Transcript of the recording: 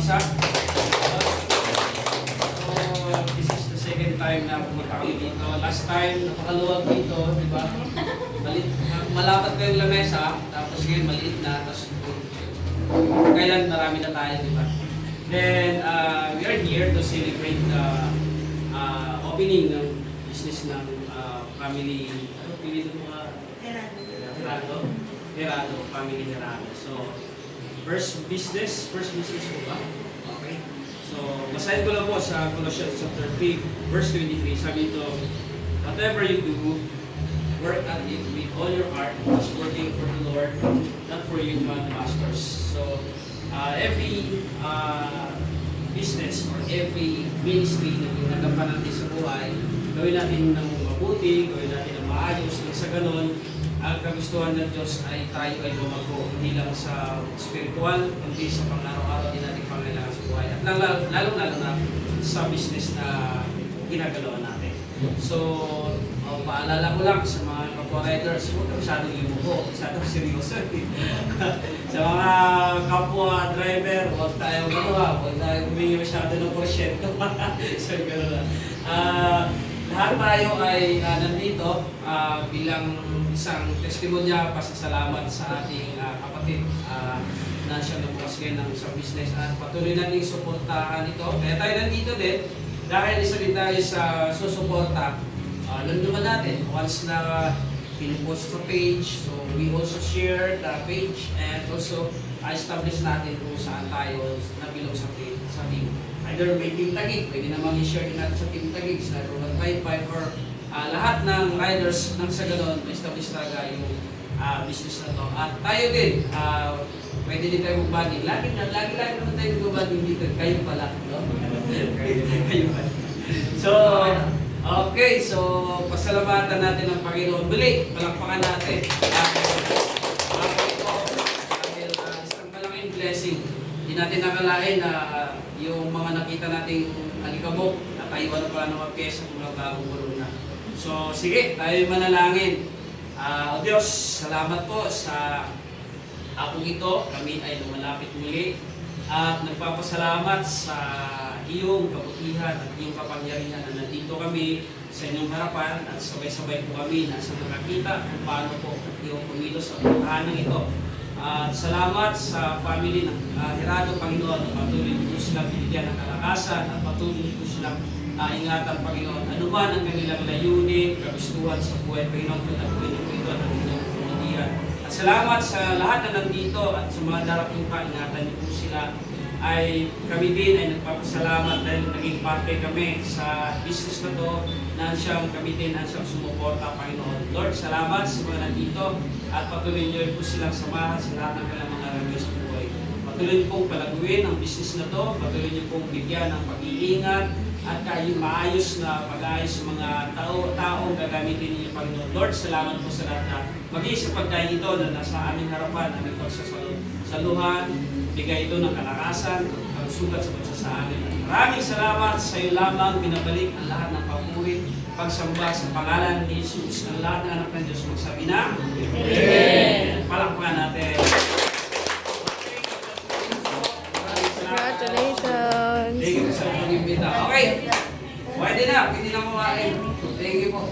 isa. So, this is the second time na pumunta kami dito. Last time, napakaluwag dito, di ba? Malapat pa yung lamesa, tapos ngayon maliit na, tapos kailan marami na tayo, di ba? Then, we are here to celebrate the opening ng business ng family, ano pinito mo nga? Herado, family Herado. So, first business po ba? Okay. So, basahin ko lang po sa Colossians chapter 3, verse 23. Sabi ito, whatever you do, work at it with all your heart, as working for the Lord, not for human masters. So, every business or every ministry na ginagawa natin sa buhay, gawin natin ng mabuti, gawin natin ng maayos, nang sa ganun, ang kagustuhan ng Diyos ay tayo ay lumago, hindi lang sa spiritual, kundi sa pang-araw-araw din natin pangailangan sa buhay. At lalo-lalo na sa business na ginagalawan natin. So, paalala ko lang sa mga kapwa-riders, huwag masyadong imuko, masyadong seryoso. Sa mga kapwa driver, huwag tayong huwag tayong humingi masyado ng porsyento. So, gano'n lang. Lahat tayo ay nandito bilang isang testimonya, pasasalamat sa ating kapatid na siya nabukas ngayon ng sa business at patuloy natin suportahan ito. Kaya tayo nandito din dahil isa din tayo sa susuporta. Alam naman natin, once na pinupost sa page, so we also share the page and also establish natin kung saan tayo nabilog sa team. Either may Team Taguig, pwede namang i-share din natin sa Team Taguig, sa 155 or lahat ng riders nang sa ganon, establish talaga yung business na to. At tayo din, pwede din tayo magbanding. Lagi naman tayo magbanding dito. Kayo pala, no? Kayo pala. So, okay, so pasalamatan natin ang Panginoon. Muli, palakpakan natin. Okay po. Dahil isang malaking blessing. Hindi natin nakalain na yung mga nakita nating alikabok na tayo na pala ng mga pyesa kung mga bagong bulong na. So, sige, tayo manalangin. O Diyos, salamat po sa akong ito. Kami ay lumalapit muli at nagpapasalamat sa iyong kabutihan at iyong kapangyarihan na nandito kami sa inyong harapan at sabay-sabay po kami na sa nakakita kung paano po iyong pumilos sa puntahan ito. At salamat sa family ng Herado, Panginoon, na patuloy po silang binigyan ng kalakasan at patuloy po silang ingatan, Panginoon. Ano man ang kanilang layunin, kagustuhan sa buhay, Panginoon, patuloy po ito at inyong pinilihan. At salamat sa lahat na nandito at sa mga darating pa, ingatan niyo po sila. Ay kami din ay nagpapasalamat dahil naging parte kami sa business na to na kami din ang siyang sumuporta, Panginoon. Lord, salamat sa mga nandito at patuloy niyo po silang samahan sa lahat ng kanilang mga rangyo sa buhay. Patuloy niyo pong palaguin ang business na to, patuloy niyo pong bigyan ng pag-iingat at kayo maayos na pag-ayos sa mga taong gagamitin niyo, Panginoon. Lord, salamat po sa lahat na maging sa pagkain ito na nasa aming harapan na nagpagsasaluhan, bigay ito ng kalakasan, pagsugat sa pagsasaamin. Maraming salamat sa iyo lamang, binabalik ang lahat ng papuri, pagsamba sa pangalan ni Jesus, ang lahat ng anak ng Diyos. Magsabi na, Amen! Palakpakan natin. Congratulations! Thank you sa pag-imbita. Okay, pwede na kumain. Thank you po.